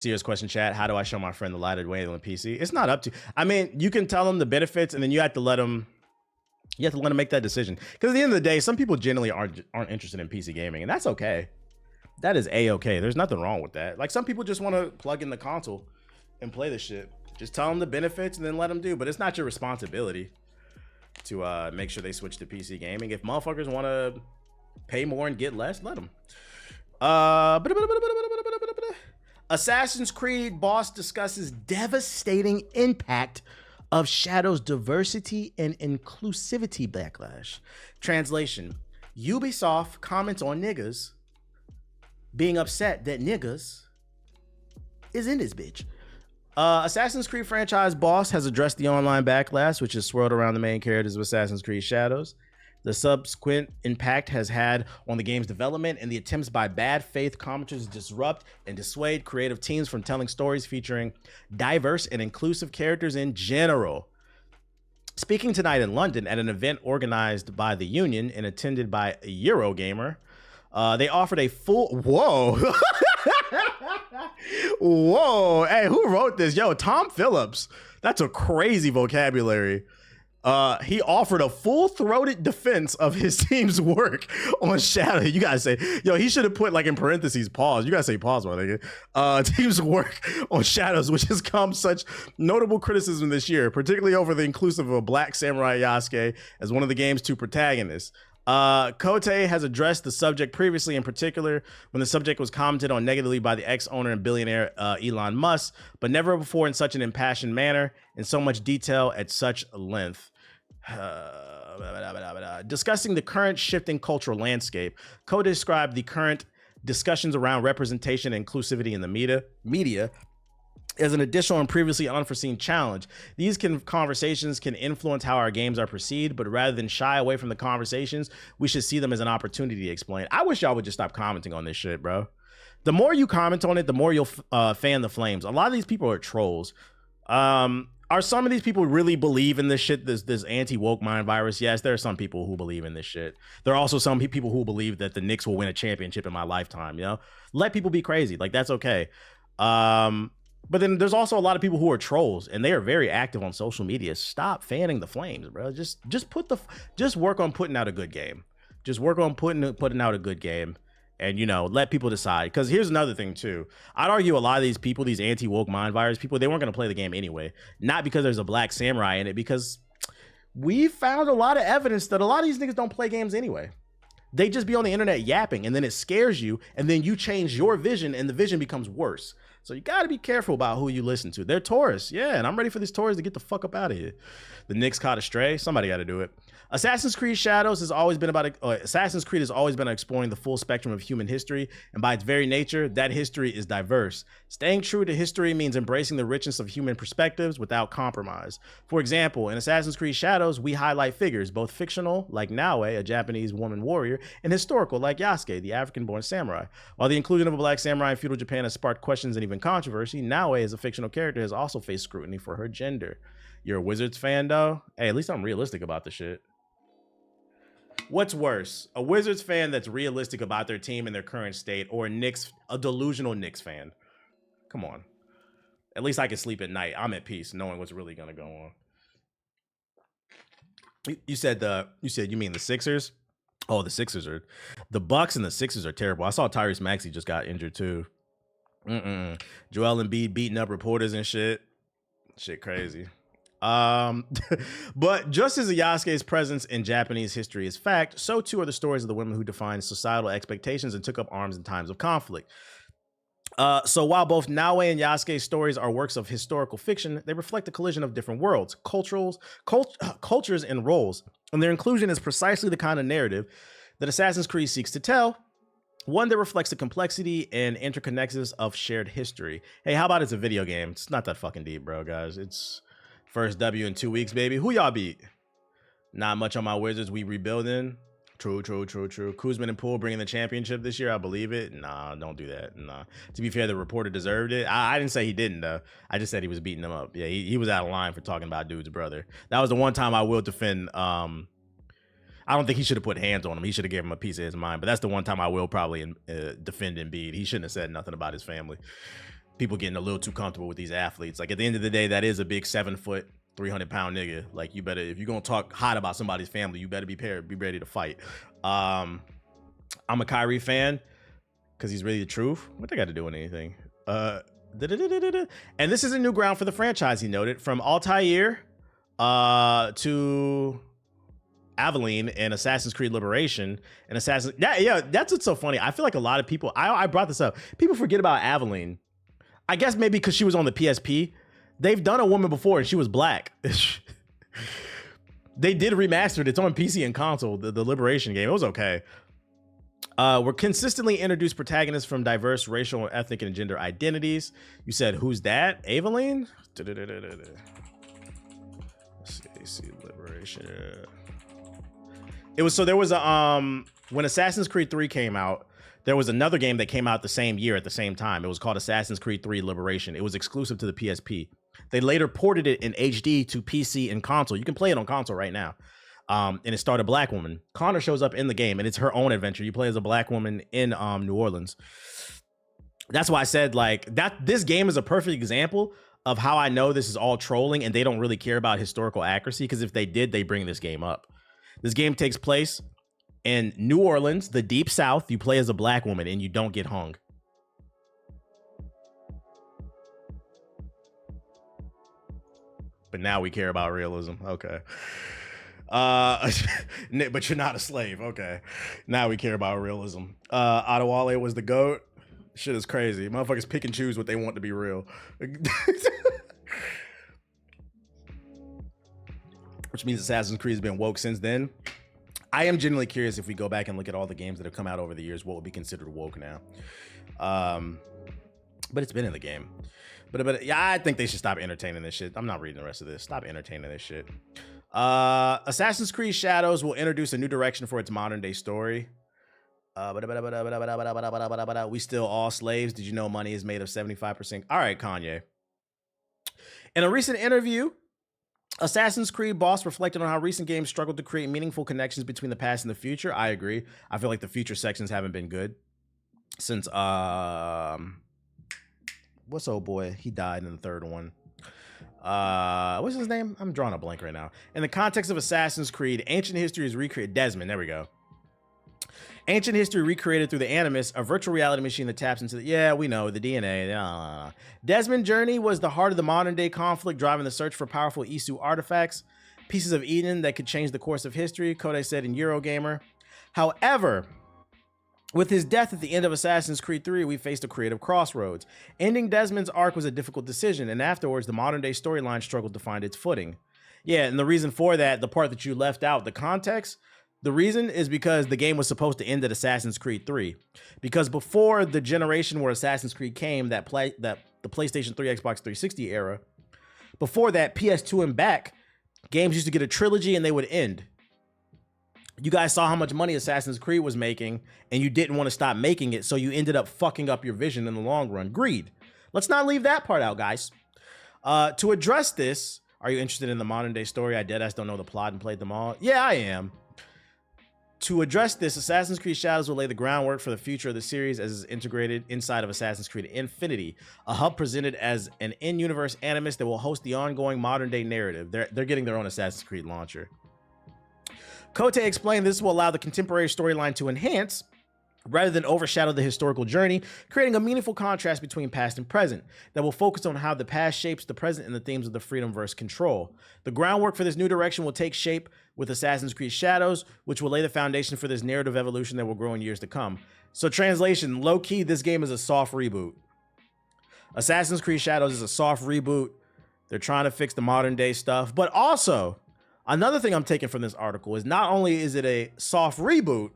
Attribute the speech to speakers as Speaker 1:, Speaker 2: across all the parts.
Speaker 1: Serious question, chat. How do I show my friend the lighter way on PC? It's not up to. I mean, you can tell them the benefits, and then you have to let them. You have to let them make that decision. Because at the end of the day, some people generally aren't interested in PC gaming, and that's okay. That is a-okay. There's nothing wrong with that. Like, some people just want to plug in the console and play the shit. Just tell them the benefits and then let them do. But it's not your responsibility to make sure they switch to PC gaming. If motherfuckers want to pay more and get less, let them. Assassin's Creed boss discusses devastating impact of Shadow's diversity and inclusivity backlash. Translation: Ubisoft comments on niggas being upset that niggas is in this bitch. Assassin's Creed franchise boss has addressed the online backlash, which has swirled around the main characters of Assassin's Creed Shadows. The subsequent impact has had on the game's development and the attempts by bad faith commenters to disrupt and dissuade creative teams from telling stories featuring diverse and inclusive characters in general. Speaking tonight in London at an event organized by the Union and attended by Eurogamer, they offered a full... Whoa. Whoa. Hey, who wrote this? Yo, Tom Phillips. That's a crazy vocabulary. He offered a full-throated defense of his team's work on Shadow. You gotta say, yo, he should have put like in parentheses, pause. You gotta say pause, my nigga. Team's work on Shadows, which has come such notable criticism this year, particularly over the inclusive of a black samurai Yasuke as one of the game's two protagonists. Kote has addressed the subject previously, in particular when the subject was commented on negatively by the ex-owner and billionaire Elon Musk, but never before in such an impassioned manner, in so much detail, at such length. Discussing the current shifting cultural landscape, Kote described the current discussions around representation and inclusivity in the media as an additional and previously unforeseen challenge. These conversations can influence how our games are perceived, but rather than shy away from the conversations, we should see them as an opportunity to explain. I wish y'all would just stop commenting on this shit, bro. The more you comment on it, the more you'll fan the flames. A lot of these people are trolls. Are some of these people really believe in this shit, this anti-woke mind virus? Yes, there are some people who believe in this shit. There are also some people who believe that the Knicks will win a championship in my lifetime, you know? Let people be crazy. Like, that's okay. But then there's also a lot of people who are trolls, and they are very active on social media. Stop fanning the flames, bro. Just work on putting out a good game. Just work on putting out a good game, and, you know, let people decide. Because here's another thing too. I'd argue a lot of these people, these anti-woke mind virus people, they weren't going to play the game anyway. Not because there's a black samurai in it, because we found a lot of evidence that a lot of these niggas don't play games anyway. They just be on the internet yapping, and then it scares you, and then you change your vision, and the vision becomes worse. So you got to be careful about who you listen to. They're tourists, yeah, and I'm ready for these tourists to get the fuck up out of here. The Knicks caught a stray. Somebody got to do it. Assassin's Creed Shadows has always been about Assassin's Creed has always been exploring the full spectrum of human history, and by its very nature, that history is diverse. Staying true to history means embracing the richness of human perspectives without compromise. For example, in Assassin's Creed Shadows, we highlight figures, both fictional, like Naoe, a Japanese woman warrior, and historical, like Yasuke, the African-born samurai. While the inclusion of a black samurai in feudal Japan has sparked questions and even controversy, Naoe, as a fictional character, has also faced scrutiny for her gender. You're a Wizards fan, though? Hey, at least I'm realistic about the shit. What's worse, a Wizards fan that's realistic about their team and their current state, or a delusional Knicks fan? Come on. At least I can sleep at night. I'm at peace knowing what's really gonna go on. You said you mean the Sixers? Oh, the Sixers are the Bucks, and the Sixers are terrible. I saw Tyrese Maxey just got injured too. Joel Embiid beating up reporters and shit. Shit crazy. But just as Yasuke's presence in Japanese history is fact, so too are the stories of the women who defined societal expectations and took up arms in times of conflict. So while both Naoe and Yasuke's stories are works of historical fiction, they reflect the collision of different worlds, cultures, and roles. And their inclusion is precisely the kind of narrative that Assassin's Creed seeks to tell, one that reflects the complexity and interconnections of shared history. Hey, how about it's a video game? It's not that fucking deep, bro, guys. It's first W in 2 weeks, baby. Who y'all beat? Not much on my Wizards. We rebuilding. True. Kuzman and Poole bringing the championship this year. I believe it. Nah, don't do that. Nah. To be fair, the reporter deserved it. I didn't say he didn't, though. I just said he was beating them up. Yeah, he was out of line for talking about dude's brother. That was the one time I will defend. I don't think he should have put hands on him. He should have given him a piece of his mind. But that's the one time I will probably defend Embiid. He shouldn't have said nothing about his family. people getting a little too comfortable with these athletes. Like, at the end of the day, that is a big 7 foot, 300-pound nigga. Like, you better, if you're gonna talk hot about somebody's family, you better be prepared, be ready to fight. I'm a Kyrie fan because he's really the truth. What they got to do with anything? And this is a new ground for the franchise, he noted. From Altair to Aveline and Assassin's Creed Liberation and that's what's so funny. I feel like a lot of people, I brought this up, people forget about Aveline. I guess maybe because she was on the PSP. They've done a woman before and she was black. They did remaster it. It's on PC and console, the Liberation game. It was okay. We're consistently introduced protagonists from diverse racial, ethnic, and gender identities. You said, who's that? Aveline? Let's see, Liberation. It was, so there was a, when Assassin's Creed 3 came out, there was another game that came out the same year at the same time. It was called Assassin's Creed 3 Liberation. It was exclusive to the PSP. They later ported it in HD to PC and console. You can play it on console right now. And it starred a black woman. Connor shows up in the game, and it's her own adventure. You play as a black woman in New Orleans. That's why I said, like, that this game is a perfect example of how I know this is all trolling and they don't really care about historical accuracy, because if they did, they bring this game up. This game takes place in New Orleans, the Deep South. You play as a black woman and you don't get hung. But now we care about realism. Okay. But you're not a slave. Okay. Now we care about realism. Adewale was the GOAT. Shit is crazy. Motherfuckers pick and choose what they want to be real. Which means Assassin's Creed has been woke since then. I am genuinely curious, if we go back and look at all the games that have come out over the years, what would be considered woke now. But it's been in the game. But yeah, I think they should stop entertaining this shit. I'm not reading the rest of this. Stop entertaining this shit. Assassin's Creed Shadows will introduce a new direction for its modern day story. We still all slaves. Did you know money is made of 75%? All right, Kanye. In a recent interview, Assassin's Creed boss reflected on how recent games struggled to create meaningful connections between the past and the future. I agree. I feel like the future sections haven't been good since what's old boy? He died in the third one. What's his name? I'm drawing a blank right now. In the context of Assassin's Creed, ancient history is recreated. Desmond, there we go. Ancient history recreated through the Animus, a virtual reality machine that taps into the, yeah, we know, the DNA. Desmond Journey was the heart of the modern day conflict, driving the search for powerful Isu artifacts, pieces of Eden that could change the course of history, Kodai said in Eurogamer. However, with his death at the end of Assassin's Creed 3, we faced a creative crossroads. Ending Desmond's arc was a difficult decision, and afterwards, the modern day storyline struggled to find its footing. Yeah, and the reason for that, the part that you left out, the context, the reason is because the game was supposed to end at Assassin's Creed 3. Because before the generation where Assassin's Creed came, the PlayStation 3, Xbox 360 era, before that, PS2 and back, games used to get a trilogy and they would end. You guys saw how much money Assassin's Creed was making, and you didn't want to stop making it, so you ended up fucking up your vision in the long run. Greed. Let's not leave that part out, guys. To address this, are you interested in the modern day story? I deadass don't know the plot and played them all. Yeah, I am. To address this, Assassin's Creed Shadows will lay the groundwork for the future of the series as is integrated inside of Assassin's Creed Infinity, a hub presented as an in-universe Animus that will host the ongoing modern-day narrative. They're getting their own Assassin's Creed launcher. Kote explained this will allow the contemporary storyline to enhance rather than overshadow the historical journey, creating a meaningful contrast between past and present that will focus on how the past shapes the present and the themes of the freedom versus control. The groundwork for this new direction will take shape with Assassin's Creed Shadows, which will lay the foundation for this narrative evolution that will grow in years to come. So translation, low-key, this game is a soft reboot. Assassin's Creed Shadows is a soft reboot. They're trying to fix the modern day stuff, but also another thing I'm taking from this article is not only is it a soft reboot,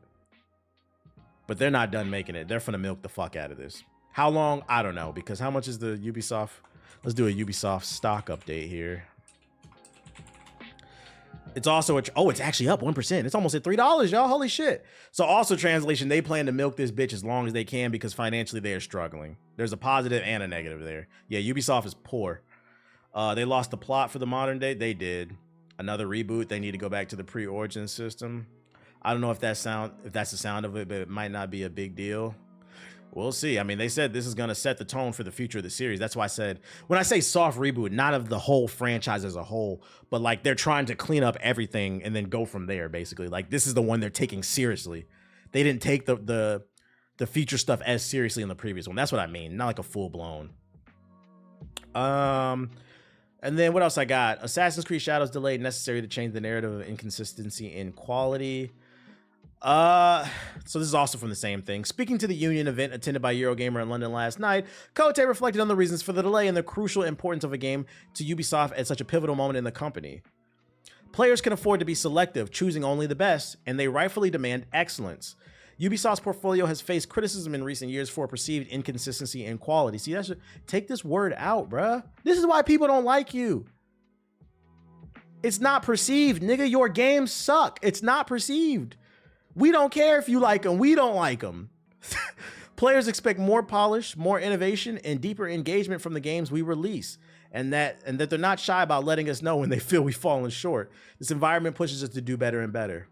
Speaker 1: but they're not done making it. They're finna milk the fuck out of this. How long? I don't know, because how much is the Ubisoft? Let's do a Ubisoft stock update here. It's also, it's actually up 1%. It's almost at $3, y'all. Holy shit. So also translation, they plan to milk this bitch as long as they can because financially they are struggling. There's a positive and a negative there. Yeah, Ubisoft is poor. They lost the plot for the modern day. They did. Another reboot. They need to go back to the pre-origin system. I don't know if that's the sound of it, but it might not be a big deal. We'll see. I mean, they said this is going to set the tone for the future of the series. That's why I said, when I say soft reboot, not of the whole franchise as a whole, but like they're trying to clean up everything and then go from there, basically. Like this is the one they're taking seriously. They didn't take the future stuff as seriously in the previous one. That's what I mean. Not like a full blown. And then what else I got? Assassin's Creed Shadows delayed, necessary to change the narrative of inconsistency in quality. So this is also from the same thing. Speaking to the Union event attended by Eurogamer in London last night, Kote reflected on the reasons for the delay and the crucial importance of a game to Ubisoft at such a pivotal moment in the company. Players can afford to be selective, choosing only the best, and they rightfully demand excellence. Ubisoft's portfolio has faced criticism in recent years for perceived inconsistency in quality. See, that's take this word out, bruh. This is why people don't like you. It's not perceived, nigga. Your games suck. It's not perceived. We don't care if you like them. We don't like them. Players expect more polish, more innovation, and deeper engagement from the games we release. And that they're not shy about letting us know when they feel we've fallen short. This environment pushes us to do better and better.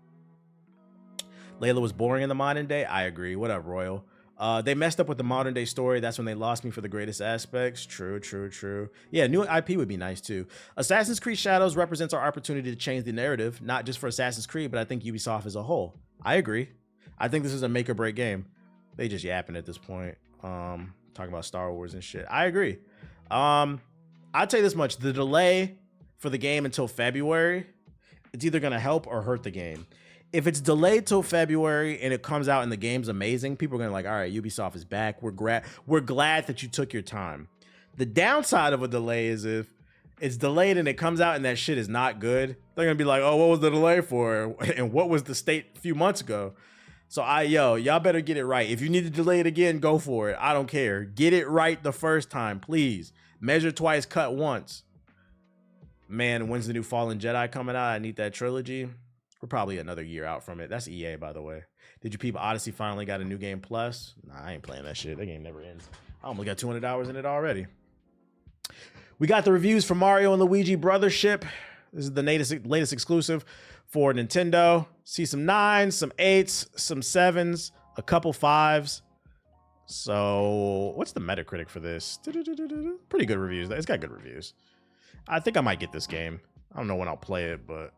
Speaker 1: Layla was boring in the modern day. I agree. What up, Royal? They messed up with the modern day story. That's when they lost me for the greatest aspects. True, true, true. Yeah, new IP would be nice too. Assassin's Creed Shadows represents our opportunity to change the narrative, not just for Assassin's Creed, but I think Ubisoft as a whole. I agree. I think this is a make or break game. They just yapping at this point. Talking about Star Wars and shit. I agree. I'll tell you this much. The delay for the game until February, it's either going to help or hurt the game. If it's delayed till February and it comes out and the game's amazing, people are going to like, all right, Ubisoft is back. We're glad that you took your time. The downside of a delay is if it's delayed and it comes out and that shit is not good, they're going to be like, oh, what was the delay for? And what was the state a few months ago? So y'all better get it right. If you need to delay it again, go for it. I don't care. Get it right the first time, please. Measure twice, cut once. Man, when's the new Fallen Jedi coming out? I need that trilogy. We're probably another year out from it. That's EA, by the way. Did you peep Odyssey finally got a new game plus? Nah, I ain't playing that shit. That game never ends. I almost got 200 hours in it already. We got the reviews for Mario and Luigi Brothership. This is the latest exclusive for Nintendo. See some 9s, some 8s, some 7s, a couple 5s. So what's the Metacritic for this? Pretty good reviews. It's got good reviews. I think I might get this game. I don't know when I'll play it, but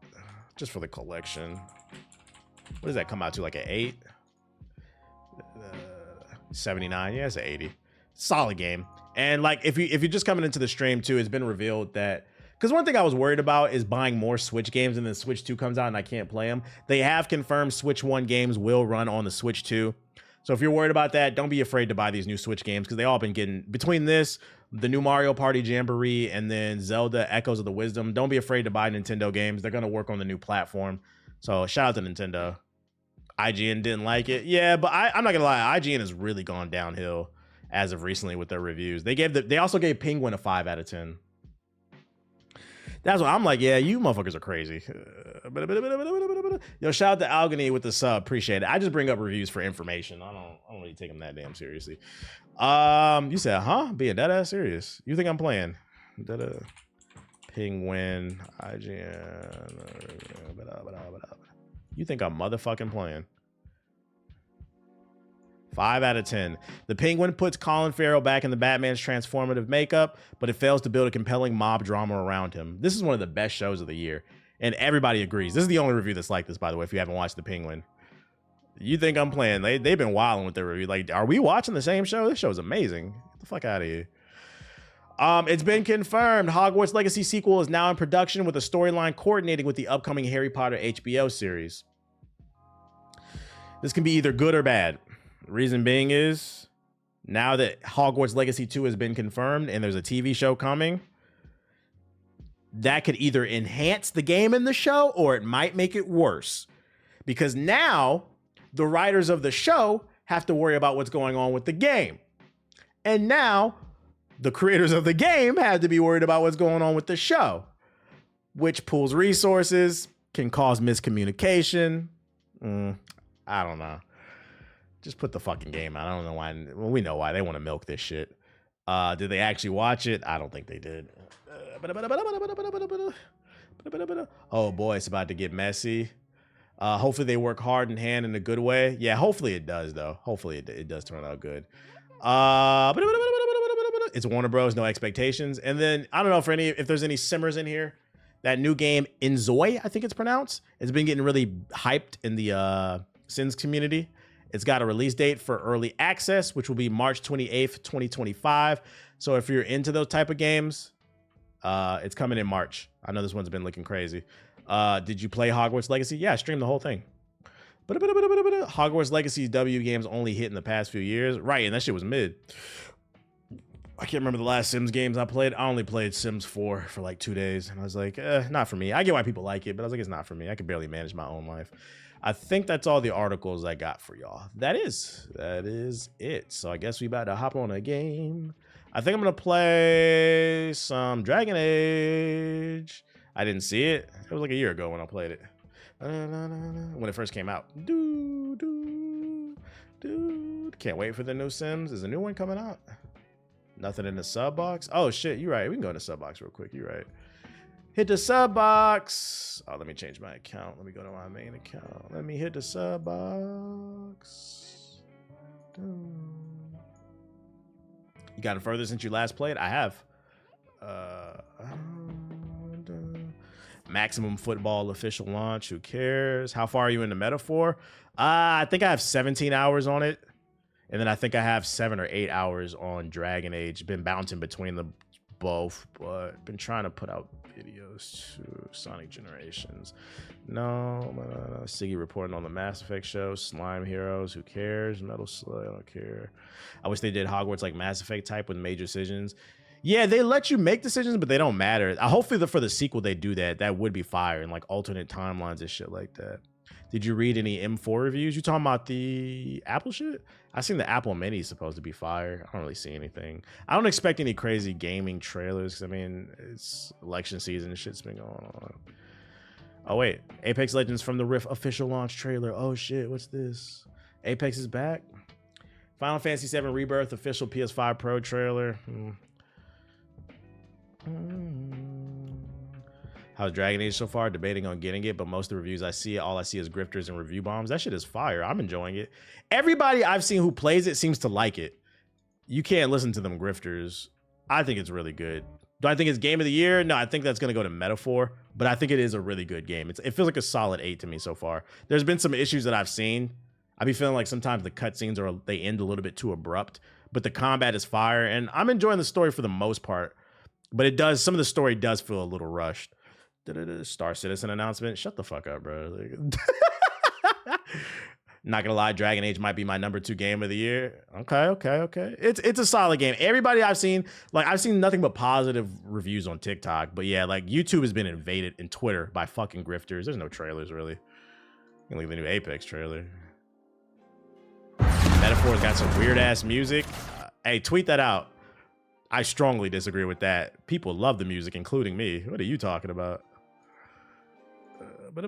Speaker 1: just for the collection. What does that come out to? Like an 8? 79. Yeah, it's an 80. Solid game. And like if you're just coming into the stream too, it's been revealed that, because one thing I was worried about is buying more Switch games and then Switch 2 comes out and I can't play them. They have confirmed Switch 1 games will run on the Switch 2. So if you're worried about that, don't be afraid to buy these new Switch games, because they all been getting, between this, the new Mario Party Jamboree, and then Zelda Echoes of the Wisdom, don't be afraid to buy Nintendo games. They're going to work on the new platform. So shout out to Nintendo. IGN didn't like it. Yeah, but I'm not going to lie. IGN has really gone downhill as of recently with their reviews. They also gave Penguin a 5 out of 10. That's what I'm like, yeah, you motherfuckers are crazy. Yo, shout out to Algany with the sub. Appreciate it. I just bring up reviews for information. I don't really take them that damn seriously. You said, huh? Being that ass serious. You think I'm playing? Penguin, IGN. You think I'm motherfucking playing? 5 out of 10. The Penguin puts Colin Farrell back in the Batman's transformative makeup, but it fails to build a compelling mob drama around him. This is one of the best shows of the year, and everybody agrees. This is the only review that's like this, by the way, if you haven't watched The Penguin. You think I'm playing? They've been wilding with their review. Like, are we watching the same show? This show is amazing. Get the fuck out of here. It's been confirmed. Hogwarts Legacy sequel is now in production, with a storyline coordinating with the upcoming Harry Potter HBO series. This can be either good or bad. Reason being is, now that Hogwarts Legacy 2 has been confirmed and there's a TV show coming, that could either enhance the game in the show or it might make it worse. Because now the writers of the show have to worry about what's going on with the game. And now the creators of the game have to be worried about what's going on with the show, which pulls resources, can cause miscommunication. I don't know. Just put the fucking game out. I don't know why. Well, we know why. They want to milk this shit. Did they actually watch it? I don't think they did. Oh boy, it's about to get messy. Hopefully they work hard in hand in a good way. Yeah, hopefully it does though. Hopefully it does turn out good. It's Warner Bros. No expectations. And then I don't know if there's any simmers in here. That new game Inzoi, I think it's pronounced. It's been getting really hyped in the Sins community. It's got a release date for early access, which will be March 28th, 2025. So if you're into those type of games, it's coming in March. I know this one's been looking crazy. Did you play Hogwarts Legacy? Yeah, I streamed the whole thing. Hogwarts Legacy's W games only hit in the past few years. Right, and that shit was mid. I can't remember the last Sims games I played. I only played Sims 4 for like 2 days. And I was like, not for me. I get why people like it, but I was like, it's not for me. I could barely manage my own life. I think that's all the articles I got for y'all. That is it. So I guess we about to hop on a game. I think I'm going to play some Dragon Age. I didn't see it. It was like a year ago when I played it. When it first came out. Dude. Can't wait for the new Sims. Is a new one coming out? Nothing in the sub box. Oh shit, you're right. We can go in the sub box real quick. You're right. Hit the sub box. Oh, let me change my account. Let me go to my main account. Let me hit the sub box. You gotten further since you last played? I have. Maximum Football official launch. Who cares? How far are you in the metaphor? I think I have 17 hours on it. And then I think I have 7 or 8 hours on Dragon Age. Been bouncing between the both, but been trying to put out videos to Sonic Generations. No. Siggy reporting on the Mass Effect show. Slime Heroes. Who cares? Metal Slug. I don't care. I wish they did Hogwarts like Mass Effect type with major decisions. Yeah, they let you make decisions, but they don't matter. Hopefully for the sequel they do that. That would be fire and like alternate timelines and shit like that. Did you read any M4 reviews? You talking about the Apple shit? I seen the Apple Mini is supposed to be fire. I don't really see anything. I don't expect any crazy gaming trailers. I mean, it's election season and shit's been going on. Oh wait, Apex Legends from the Rift official launch trailer. Oh shit, what's this? Apex is back. Final Fantasy VII Rebirth official PS5 Pro trailer. How's Dragon Age so far? Debating on getting it, but most of the reviews I see, all I see is grifters and review bombs. That shit is fire. I'm enjoying it. Everybody I've seen who plays it seems to like it. You can't listen to them grifters. I think it's really good. Do I think it's game of the year? No, I think that's going to go to Metaphor, but I think it is a really good game. It feels like a solid 8 to me so far. There's been some issues that I've seen. I be feeling like sometimes the cutscenes they end a little bit too abrupt, but the combat is fire, and I'm enjoying the story for the most part. But some of the story does feel a little rushed. Star Citizen announcement. Shut the fuck up, bro. Not gonna lie, Dragon Age might be my number 2 game of the year. Okay. It's a solid game. Everybody I've seen nothing but positive reviews on TikTok. But yeah, like YouTube has been invaded in Twitter by fucking grifters. There's no trailers really. You can leave the new Apex trailer. Metaphor's got some weird ass music. Hey, tweet that out. I strongly disagree with that. People love the music, including me. What are you talking about?
Speaker 2: I'm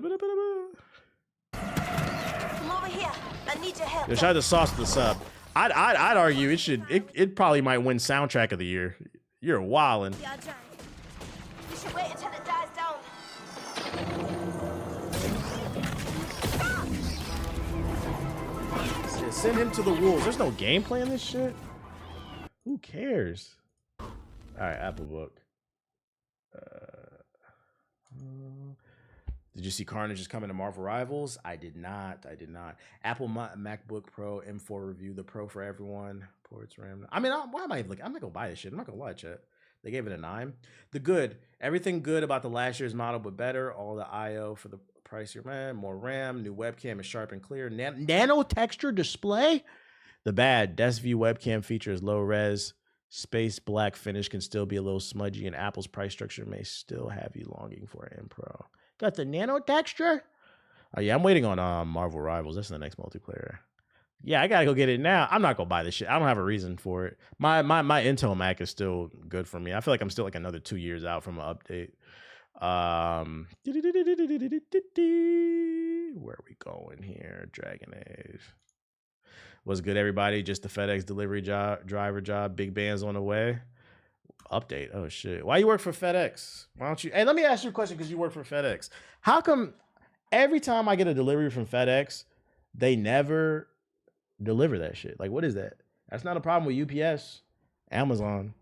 Speaker 2: over here. I need your help.
Speaker 1: Shout out to Sauce to the sub. I'd argue it probably might win soundtrack of the year. You're wildin'.
Speaker 2: You should wait until it dies down.
Speaker 1: Send him to the wolves. There's no gameplay in this shit. Who cares? All right, Apple Book. Did you see Carnage is coming to Marvel Rivals? I did not. Apple MacBook Pro M4 review, the Pro for everyone. Ports RAM. I mean, why am I looking? I'm not gonna buy this shit. I'm not gonna lie, chat. They gave it a 9. The good, everything good about the last year's model, but better. All the I/O for the pricier RAM, more RAM, new webcam is sharp and clear. Nano texture display. The bad, Desk View webcam features low res. Space black finish can still be a little smudgy, and Apple's price structure may still have you longing for an M Pro. Got the nano texture. Oh yeah, I'm waiting on Marvel Rivals. That's the next multiplayer. Yeah, I gotta go get it now. I'm not gonna buy this shit. I don't have a reason for it. My Intel Mac is still good for me. I feel like I'm still like another 2 years out from an update. Where are we going here? Dragon Age. What's good, everybody? Just the FedEx delivery driver job. Big bands on the way. Update. Oh shit. Why you work for FedEx? Why don't you? Hey, let me ask you a question because you work for FedEx. How come Every time I get a delivery from FedEx, they never deliver that shit. Like, what is that? That's not a problem with UPS, Amazon,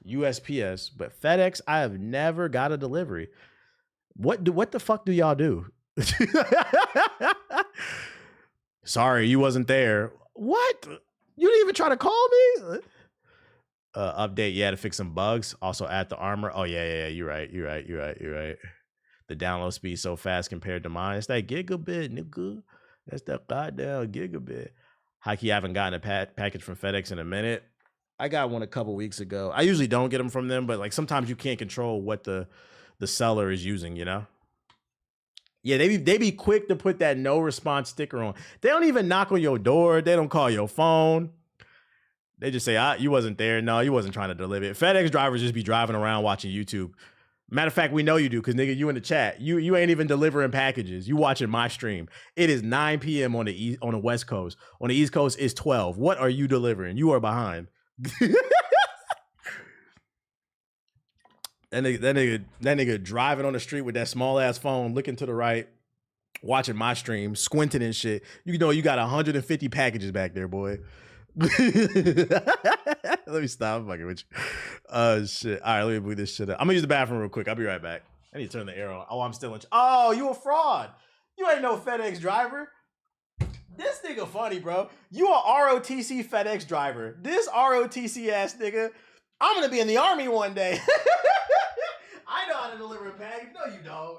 Speaker 1: USPS, but FedEx, I have never got a delivery. What the fuck do y'all do? Sorry, you wasn't there. What? You didn't even try to call me? Update, yeah, to fix some bugs. Also add the armor. Oh, yeah. You're right. The download speed so fast compared to mine. It's that gigabit, nigga. That's that goddamn gigabit. Hockey, I haven't gotten a package from FedEx in a minute. I got one a couple weeks ago. I usually don't get them from them, but like sometimes you can't control what the seller is using, you know? Yeah, they be quick to put that no response sticker on. They don't even knock on your door. They don't call your phone. They just say, you wasn't there. No, you wasn't trying to deliver it. FedEx drivers just be driving around watching YouTube. Matter of fact, we know you do, because nigga, you in the chat. You ain't even delivering packages. You watching my stream. It is 9 p.m. on the West Coast. On the East Coast, it's 12. What are you delivering? You are behind. That nigga driving on the street with that small ass phone, looking to the right, watching my stream, squinting and shit. You know you got 150 packages back there, boy. Let me stop. I'm fucking with you. Shit. All right, let me move this shit up. I'm gonna use the bathroom real quick. I'll be right back. I need to turn the air on. Oh, I'm still in. Oh, you a fraud. You ain't no FedEx driver. This nigga funny, bro. You a ROTC FedEx driver. This ROTC ass nigga. I'm gonna be in the army one day. I know how to deliver a package. No, you don't.